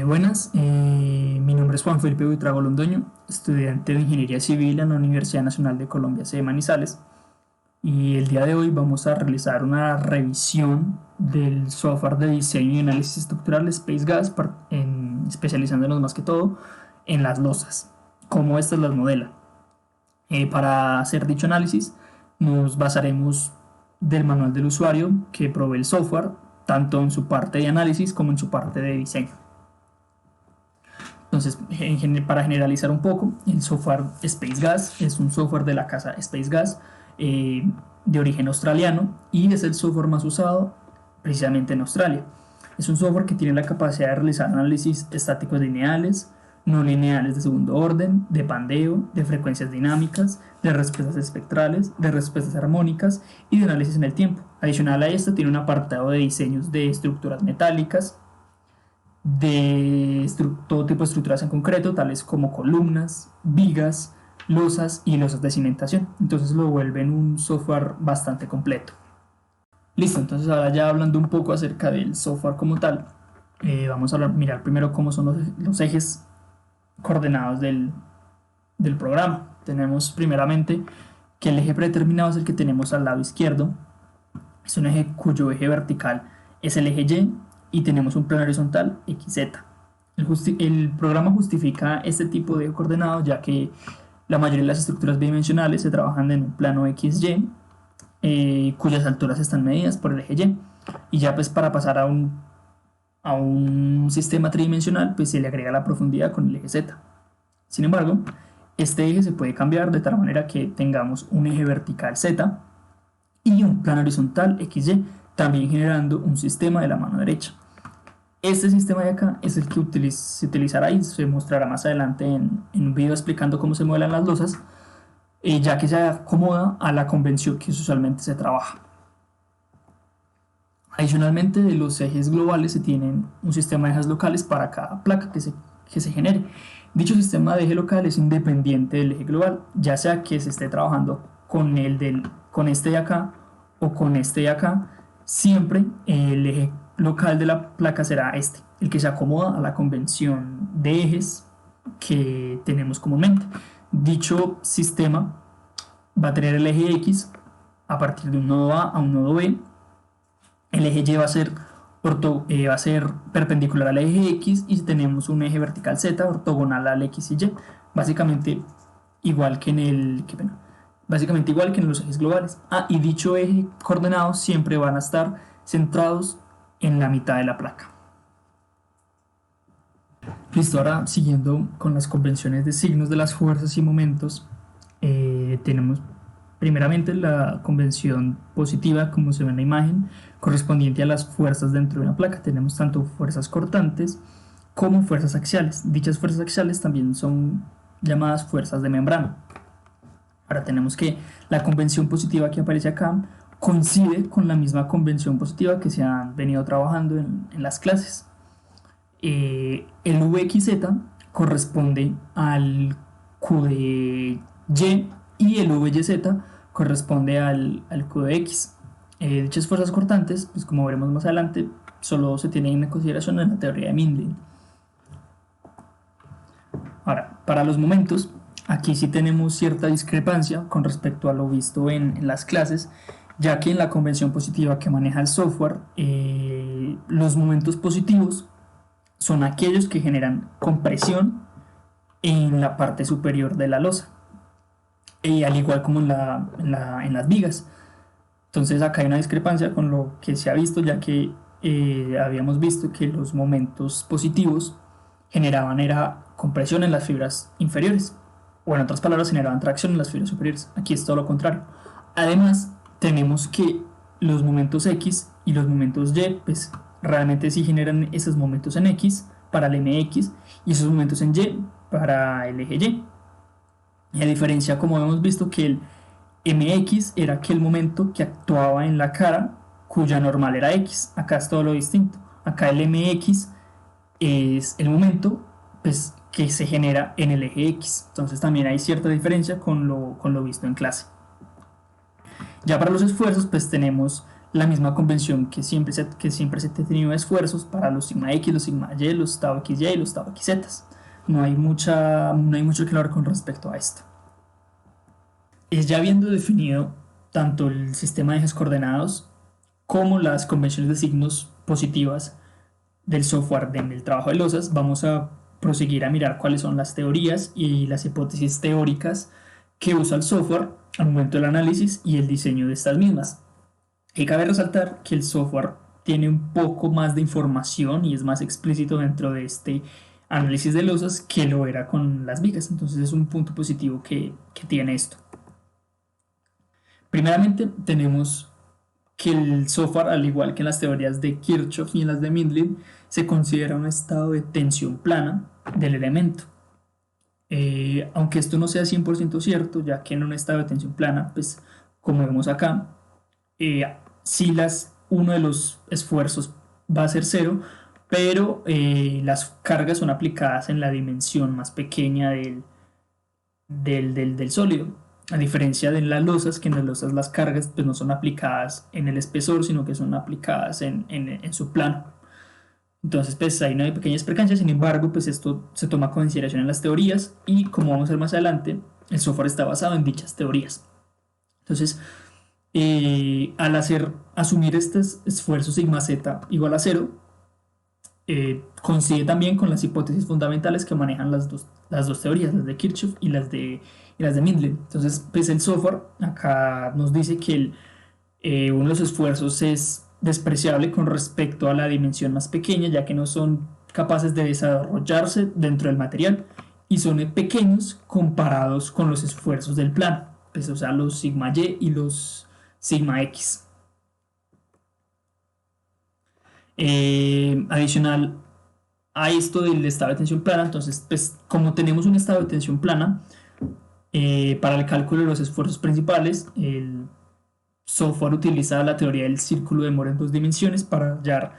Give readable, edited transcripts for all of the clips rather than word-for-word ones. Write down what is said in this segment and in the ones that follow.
Buenas, mi nombre es Juan Felipe Buitrago Londoño, estudiante de Ingeniería Civil en la Universidad Nacional de Colombia, sede Manizales, y el día de hoy vamos a realizar una revisión del software de diseño y análisis estructural SpaceGAS, especializándonos más que todo en las losas, cómo estas las modela. Para hacer dicho análisis nos basaremos del manual del usuario que provee el software, tanto en su parte de análisis como en su parte de diseño. Entonces, para generalizar un poco, el software SpaceGAS es un software de la casa SpaceGAS de origen australiano y es el software más usado precisamente en Australia. Es un software que tiene la capacidad de realizar análisis estáticos lineales, no lineales de segundo orden, de pandeo, de frecuencias dinámicas, de respuestas espectrales, de respuestas armónicas y de análisis en el tiempo. Adicional a esto, tiene un apartado de diseños de estructuras metálicas, de todo tipo de estructuras en concreto, tales como columnas, vigas, losas y losas de cimentación. Entonces lo vuelven un software bastante completo. Listo, entonces ahora ya hablando un poco acerca del software como tal, vamos a mirar primero cómo son los ejes coordenados del programa. Tenemos primeramente que el eje predeterminado es el que tenemos al lado izquierdo. Es un eje cuyo eje vertical es el eje Y y tenemos un plano horizontal XZ. El programa justifica este tipo de coordenados ya que la mayoría de las estructuras bidimensionales se trabajan en un plano XY, cuyas alturas están medidas por el eje Y. Y ya pues para pasar a un sistema tridimensional pues se le agrega la profundidad con el eje Z. Sin embargo, este eje se puede cambiar de tal manera que tengamos un eje vertical Z y un plano horizontal XY, también generando un sistema de la mano derecha. Este sistema de acá es el que se utilizará y se mostrará más adelante en un video explicando cómo se modelan las losas, ya que se acomoda a la convención que usualmente se trabaja. Adicionalmente, de los ejes globales se tienen un sistema de ejes locales para cada placa que se genere. Dicho sistema de eje local es independiente del eje global, ya sea que se esté trabajando con este de acá o con este de acá, siempre el eje local de la placa será este, el que se acomoda a la convención de ejes que tenemos comúnmente. Dicho sistema va a tener el eje X a partir de un nodo A a un nodo B. El eje Y va a ser perpendicular al eje X y tenemos un eje vertical Z ortogonal al X y Y, básicamente igual que básicamente igual que en los ejes globales. Y dicho eje coordenado siempre van a estar centrados en la mitad de la placa. Listo, ahora siguiendo con las convenciones de signos de las fuerzas y momentos, tenemos primeramente la convención positiva, como se ve en la imagen, correspondiente a las fuerzas dentro de una placa. Tenemos tanto fuerzas cortantes como fuerzas axiales. Dichas fuerzas axiales también son llamadas fuerzas de membrana. Ahora tenemos que la convención positiva que aparece acá coincide con la misma convención positiva que se han venido trabajando en las clases. El VXZ corresponde al Q de Y y el VYZ corresponde al Q de X. Dichas fuerzas cortantes, pues como veremos más adelante, solo se tienen en consideración en la teoría de Mindlin. Ahora, para los momentos, aquí sí tenemos cierta discrepancia con respecto a lo visto en las clases, ya que en la convención positiva que maneja el software, los momentos positivos son aquellos que generan compresión en la parte superior de la losa, al igual como en las vigas. Entonces acá hay una discrepancia con lo que se ha visto, ya que habíamos visto que los momentos positivos generaban compresión en las fibras inferiores, o en otras palabras generaban tracción en las fibras superiores. Aquí es todo lo contrario. Además tenemos que los momentos X y los momentos Y pues realmente sí generan esos momentos en X para el MX y esos momentos en Y para el eje Y. Y a diferencia, como hemos visto, que el MX era aquel momento que actuaba en la cara cuya normal era X. Acá es todo lo distinto. Acá el MX es el momento pues, que se genera en el eje X. Entonces también hay cierta diferencia con lo visto en clase. Ya para los esfuerzos pues tenemos la misma convención que siempre se ha tenido de esfuerzos para los sigma X, los sigma Y, los tau XY y los tau XZ. No hay mucho que hablar con respecto a esto. Es ya habiendo definido tanto el sistema de ejes coordenados como las convenciones de signos positivas del software en el trabajo de losas, vamos a proseguir a mirar cuáles son las teorías y las hipótesis teóricas que usa el software al momento del análisis y el diseño de estas mismas. Y cabe resaltar que el software tiene un poco más de información y es más explícito dentro de este análisis de losas que lo era con las vigas. Entonces es un punto positivo que tiene esto. Primeramente tenemos que el software, al igual que en las teorías de Kirchhoff y en las de Mindlin, se considera un estado de tensión plana del elemento. Aunque esto no sea 100% cierto, ya que en un estado de tensión plana, pues como vemos acá, si uno de los esfuerzos va a ser cero, pero las cargas son aplicadas en la dimensión más pequeña del sólido. A diferencia de las losas, que en las losas las cargas pues, no son aplicadas en el espesor, sino que son aplicadas en su plano. Entonces, pues hay una pequeña percancía, sin embargo, pues esto se toma en consideración en las teorías y como vamos a ver más adelante, el software está basado en dichas teorías. Entonces, al asumir estos esfuerzos sigma z igual a 0, coincide también con las hipótesis fundamentales que manejan las dos teorías, las de Kirchhoff y las de Mindlin. Entonces, pues el software acá nos dice que uno de los esfuerzos es despreciable con respecto a la dimensión más pequeña, ya que no son capaces de desarrollarse dentro del material y son pequeños comparados con los esfuerzos del plano, pues, o sea, los sigma y y los sigma x. Adicional a esto del estado de tensión plana, entonces, pues, como tenemos un estado de tensión plana, para el cálculo de los esfuerzos principales, el software utiliza la teoría del círculo de Moore en dos dimensiones para hallar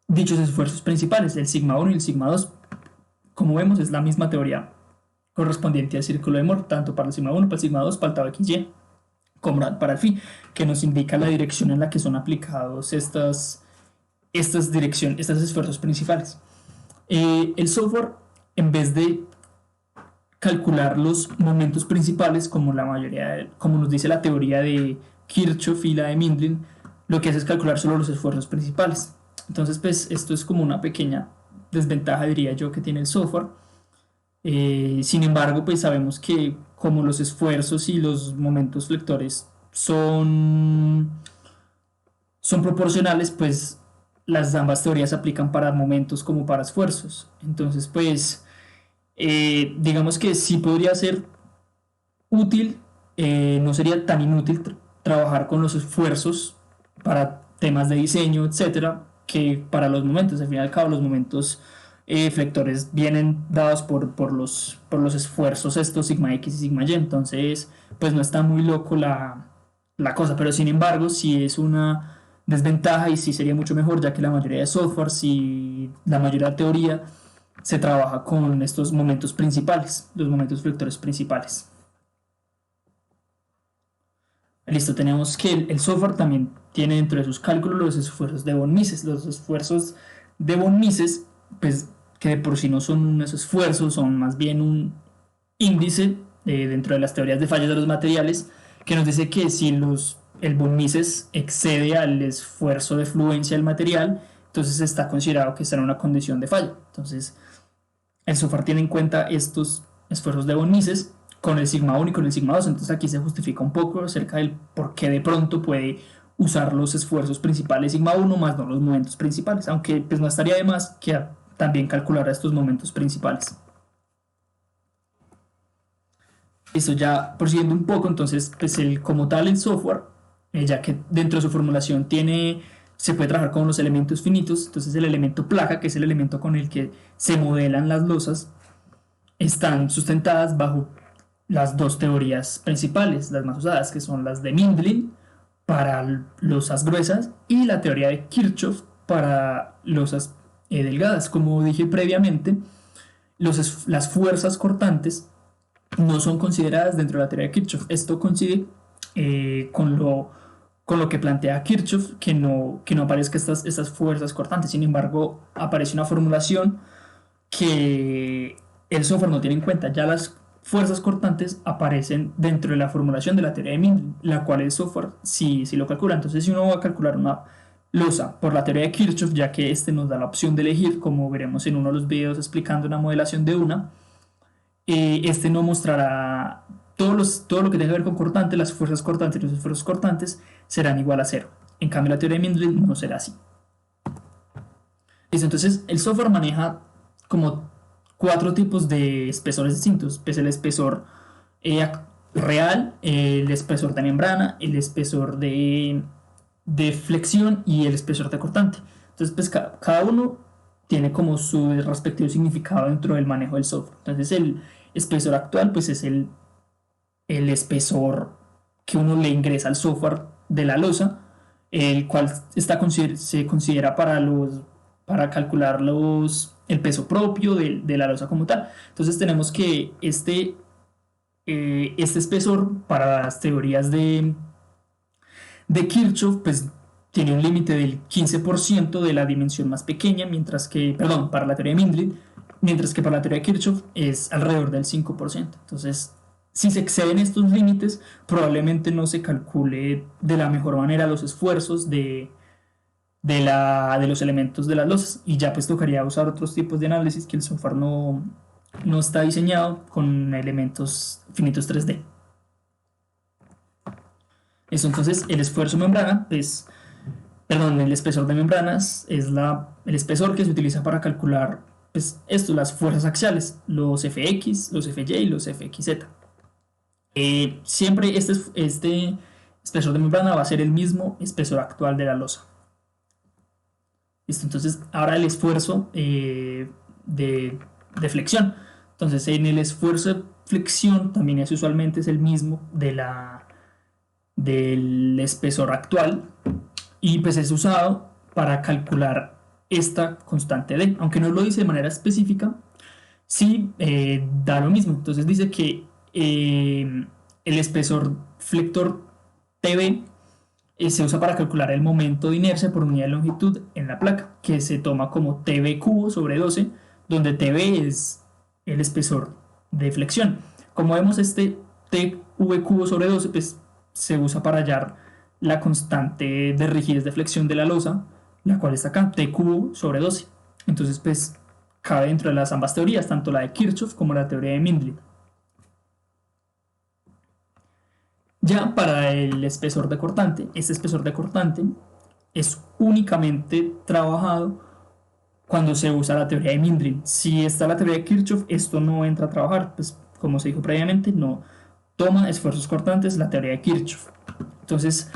dichos esfuerzos principales, el sigma 1 y el sigma 2. Como vemos, es la misma teoría correspondiente al círculo de Moore, tanto para el sigma 1, para el sigma 2, para el tau XY, como para el phi, que nos indica la dirección en la que son aplicados estos esfuerzos principales. El software, en vez de calcular los momentos principales, como como nos dice la teoría de Kirchhoff y la de Mindlin, lo que hace es calcular solo los esfuerzos principales. Entonces, pues esto es como una pequeña desventaja, diría yo, que tiene el software. Sin embargo, pues sabemos que como los esfuerzos y los momentos flectores son proporcionales, pues ambas teorías se aplican para momentos como para esfuerzos. Entonces, pues digamos que sí podría ser útil, no sería tan inútil trabajar con los esfuerzos para temas de diseño, etcétera, que para los momentos. Al fin y al cabo, los momentos flectores vienen dados por los esfuerzos estos sigma x y sigma y, entonces pues no está muy loco la cosa, pero sin embargo sí es una desventaja y sí sería mucho mejor, ya que la mayoría de software, si la mayoría de teoría se trabaja con estos momentos principales, los momentos flectores principales. Listo, tenemos que el software también tiene dentro de sus cálculos los esfuerzos de von Mises. Los esfuerzos de von Mises, pues que de por sí no son unos esfuerzos, son más bien un índice dentro de las teorías de fallas de los materiales, que nos dice que si el von Mises excede al esfuerzo de fluencia del material, entonces está considerado que está en una condición de falla. Entonces, el software tiene en cuenta estos esfuerzos de von Mises con el sigma 1 y con el sigma 2, entonces aquí se justifica un poco acerca del por qué de pronto puede usar los esfuerzos principales sigma 1 más no los momentos principales, aunque pues no estaría de más que también calcular estos momentos principales. Esto ya prosiguiendo un poco, entonces pues como tal el software, ya que dentro de su formulación se puede trabajar con los elementos finitos, entonces el elemento placa, que es el elemento con el que se modelan las losas, están sustentadas bajo las dos teorías principales, las más usadas, que son las de Mindlin para losas gruesas y la teoría de Kirchhoff para losas delgadas. Como dije previamente, las fuerzas cortantes no son consideradas dentro de la teoría de Kirchhoff. Esto coincide con lo con lo que plantea Kirchhoff, que no aparezcan estas fuerzas cortantes. Sin embargo, aparece una formulación que el software no tiene en cuenta. Ya las fuerzas cortantes aparecen dentro de la formulación de la teoría de Mindlin, la cual el software sí lo calcula. Entonces, si uno va a calcular una losa por la teoría de Kirchhoff, ya que este nos da la opción de elegir, como veremos en uno de los videos explicando una modelación de una, este no mostrará todo lo que tenga que ver con cortante, las fuerzas cortantes y los esfuerzos cortantes serán igual a cero. En cambio, la teoría de Mindlin no será así. Listo, entonces el software maneja como cuatro tipos de espesores distintos. Pues el espesor real, el espesor de membrana, el espesor de flexión y el espesor de cortante. Entonces, pues cada uno tiene como su respectivo significado dentro del manejo del software. Entonces, el espesor actual, pues es el espesor que uno le ingresa al software de la losa, el cual se considera para calcular el peso propio de la losa como tal. Entonces tenemos que este espesor para las teorías de Kirchhoff, pues tiene un límite del 15% de la dimensión más pequeña, perdón, para la teoría de Mindlin, mientras que para la teoría de Kirchhoff es alrededor del 5%. Entonces, si se exceden estos límites, probablemente no se calcule de la mejor manera los esfuerzos de los elementos de las losas, y ya pues tocaría usar otros tipos de análisis que el software no está diseñado con elementos finitos 3D. Eso, entonces el esfuerzo membrana, pues, perdón, el espesor de membranas es el espesor que se utiliza para calcular pues, las fuerzas axiales, los Fx, los Fy y los Fxz. Siempre este espesor de membrana va a ser el mismo espesor actual de la losa. ¿Listo? Entonces, ahora el esfuerzo de flexión. Entonces, en el esfuerzo de flexión también usualmente es el mismo del espesor actual, y pues es usado para calcular esta constante D, aunque no lo dice de manera específica, sí da lo mismo. Entonces dice que el espesor flector TB se usa para calcular el momento de inercia por unidad de longitud en la placa, que se toma como TB cubo sobre 12, donde TB es el espesor de flexión. Como vemos, este TV cubo sobre 12 pues, se usa para hallar la constante de rigidez de flexión de la losa, la cual está acá, T cubo sobre 12. Entonces, pues, cabe dentro de las ambas teorías, tanto la de Kirchhoff como la teoría de Mindlin. Ya para el espesor de cortante, este espesor de cortante es únicamente trabajado cuando se usa la teoría de Mindlin. Si está la teoría de Kirchhoff, esto no entra a trabajar, pues como se dijo previamente, no toma esfuerzos cortantes la teoría de Kirchhoff. Entonces,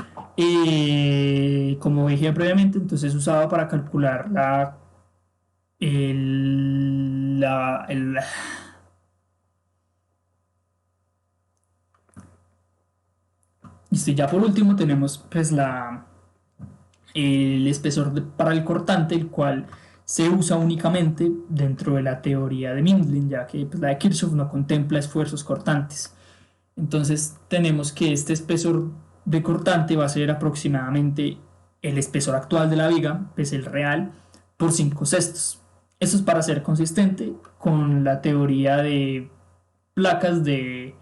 como dije previamente, entonces es usado para calcular y ya por último tenemos pues el espesor para el cortante, el cual se usa únicamente dentro de la teoría de Mindlin, ya que pues, la de Kirchhoff no contempla esfuerzos cortantes. Entonces tenemos que este espesor de cortante va a ser aproximadamente el espesor actual de la viga, pues el real, por 5/6. Esto es para ser consistente con la teoría de placas de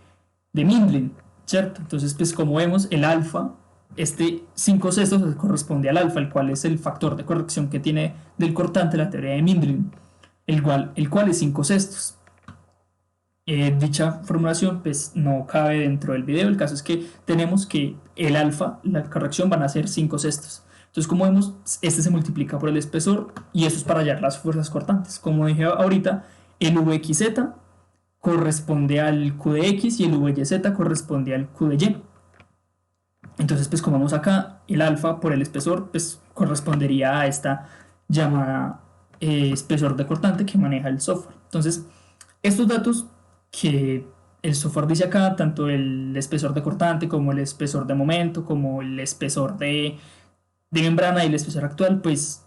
Mindlin, ¿cierto? Entonces, pues como vemos, el alfa, este 5/6 corresponde al alfa, el cual es el factor de corrección que tiene del cortante la teoría de Mindlin, el cual es 5/6. Dicha formulación pues no cabe dentro del video. El caso es que tenemos que el alfa, la corrección, van a ser 5/6. Entonces, como vemos, este se multiplica por el espesor y eso es para hallar las fuerzas cortantes. Como dije ahorita, el Vxz corresponde al Q de X y el Vyz corresponde al Q de Y. Entonces, pues como vemos acá, el alfa por el espesor pues correspondería a esta llamada espesor de cortante que maneja el software. Entonces, estos datos que el software dice acá, tanto el espesor de cortante como el espesor de momento, como el espesor de membrana y el espesor actual, pues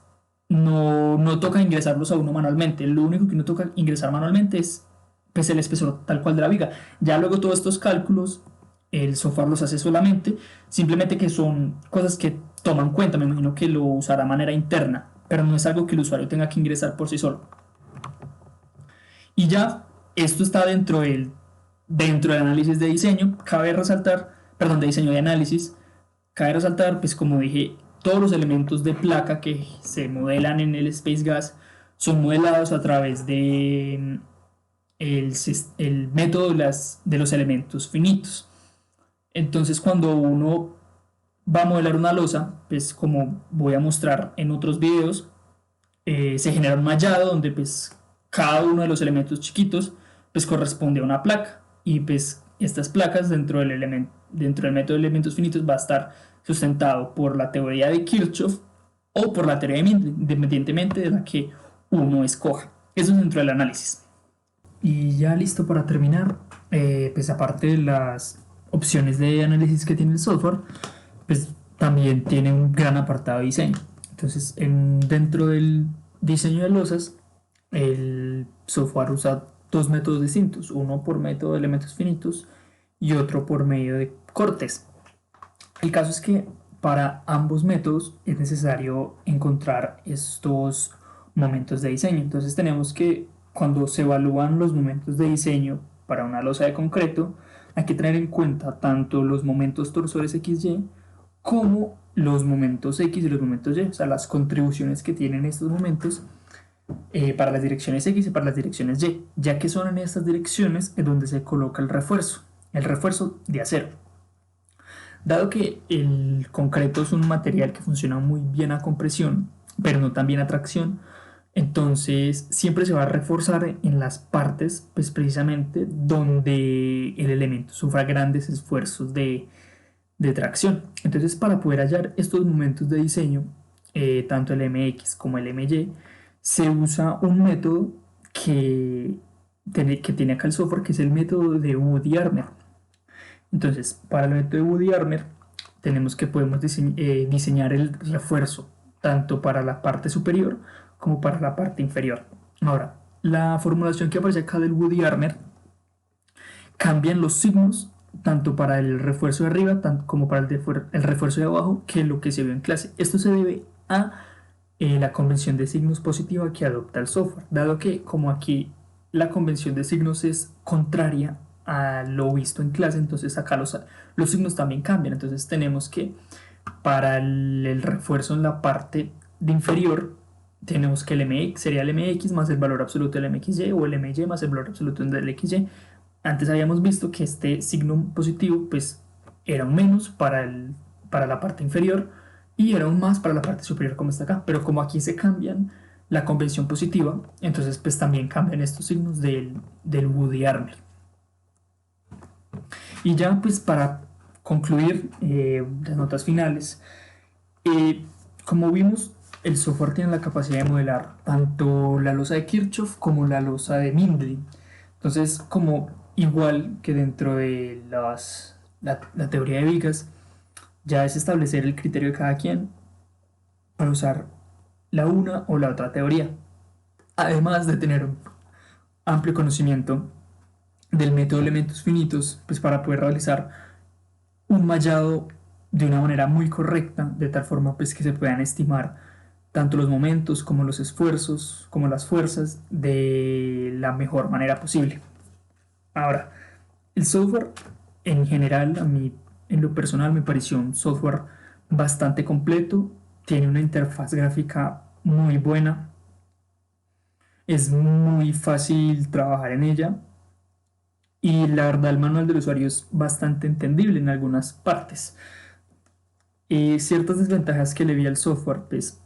no toca ingresarlos a uno manualmente. Lo único que no toca ingresar manualmente es pues, el espesor tal cual de la viga. Ya luego todos estos cálculos el software los hace solamente, simplemente que son cosas que toman cuenta, me imagino que lo usará de manera interna, pero no es algo que el usuario tenga que ingresar por sí solo. Y ya, esto está dentro del análisis de diseño, cabe resaltar, perdón, de diseño de análisis, cabe resaltar, pues como dije, todos los elementos de placa que se modelan en el Space Gas son modelados a través de el método de los elementos finitos. Entonces, cuando uno va a modelar una losa, pues como voy a mostrar en otros videos, se genera un mallado donde pues cada uno de los elementos chiquitos pues corresponde a una placa y pues estas placas dentro del método de elementos finitos va a estar sustentado por la teoría de Kirchhoff o por la teoría de Mendel, independientemente de la que uno escoja. Eso es dentro del análisis. Y ya listo para terminar, pues aparte de las opciones de análisis que tiene el software, pues también tiene un gran apartado de diseño. Entonces, dentro del diseño de losas, el software usa dos métodos distintos, uno por método de elementos finitos y otro por medio de cortes. El caso es que para ambos métodos es necesario encontrar estos momentos de diseño. Entonces tenemos que, cuando se evalúan los momentos de diseño para una losa de concreto, hay que tener en cuenta tanto los momentos torsores XY como los momentos X y los momentos Y, o sea, las contribuciones que tienen estos momentos para las direcciones X y para las direcciones Y, ya que son en estas direcciones en donde se coloca el refuerzo de acero. Dado que el concreto es un material que funciona muy bien a compresión, pero no tan bien a tracción, entonces siempre se va a reforzar en las partes, pues precisamente donde el elemento sufra grandes esfuerzos de tracción. Entonces, para poder hallar estos momentos de diseño, tanto el MX como el MY, se usa un método que tiene acá el software, que es el método de Woody-Armer. Entonces, para el método de Woody-Armer, tenemos que podemos diseñar el refuerzo tanto para la parte superior como para la parte inferior. Ahora, la formulación que aparece acá del Woody-Armer cambian los signos tanto para el refuerzo de arriba como para el refuerzo de abajo, que es lo que se vio en clase. Esto se debe a la convención de signos positiva que adopta el software, dado que como aquí la convención de signos es contraria a lo visto en clase, entonces acá los signos también cambian. Entonces tenemos que para el refuerzo en la parte de inferior tenemos que el MX sería el MX más el valor absoluto del MXY o el MY más el valor absoluto del XY. Antes habíamos visto que este signo positivo pues era un menos para la parte inferior y era un más para la parte superior como está acá, pero como aquí se cambian la convención positiva, entonces pues también cambian estos signos del Woody-Armer. Y ya pues para concluir las notas finales, como vimos, el software tiene la capacidad de modelar tanto la losa de Kirchhoff como la losa de Mindlin. Entonces, como igual que dentro de la teoría de vigas, ya es establecer el criterio de cada quien para usar la una o la otra teoría. Además de tener un amplio conocimiento del método de elementos finitos, pues para poder realizar un mallado de una manera muy correcta, de tal forma pues que se puedan estimar tanto los momentos como los esfuerzos, como las fuerzas de la mejor manera posible. Ahora, el software en general, a mí en lo personal me pareció un software bastante completo, tiene una interfaz gráfica muy buena, es muy fácil trabajar en ella y la verdad el manual del usuario es bastante entendible en algunas partes. Ciertas desventajas que le vi al software, pues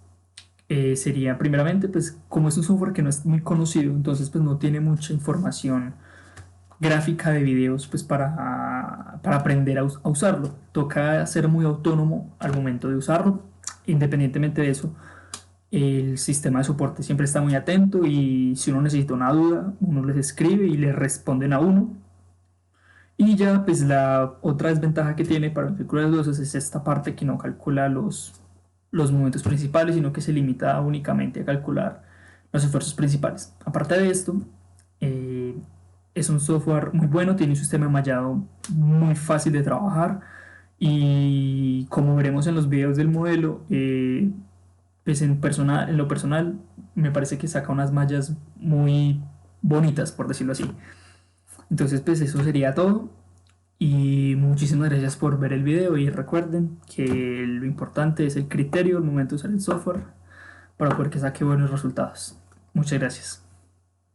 sería primeramente, pues como es un software que no es muy conocido, entonces pues no tiene mucha información gráfica de videos pues para aprender a usarlo. Toca ser muy autónomo al momento de usarlo. Independientemente de eso, el sistema de soporte siempre está muy atento y si uno necesita una duda, uno les escribe y les responden a uno. Y ya pues la otra desventaja que tiene para el cálculo de losas es esta parte que no calcula los momentos principales, sino que se limita únicamente a calcular los esfuerzos principales. Aparte de esto, es un software muy bueno, tiene un sistema de mallado muy fácil de trabajar y como veremos en los videos del modelo, pues en lo personal me parece que saca unas mallas muy bonitas, por decirlo así. Entonces, pues eso sería todo. Y muchísimas gracias por ver el video y recuerden que lo importante es el criterio al momento de usar el software para poder que saque buenos resultados. Muchas gracias.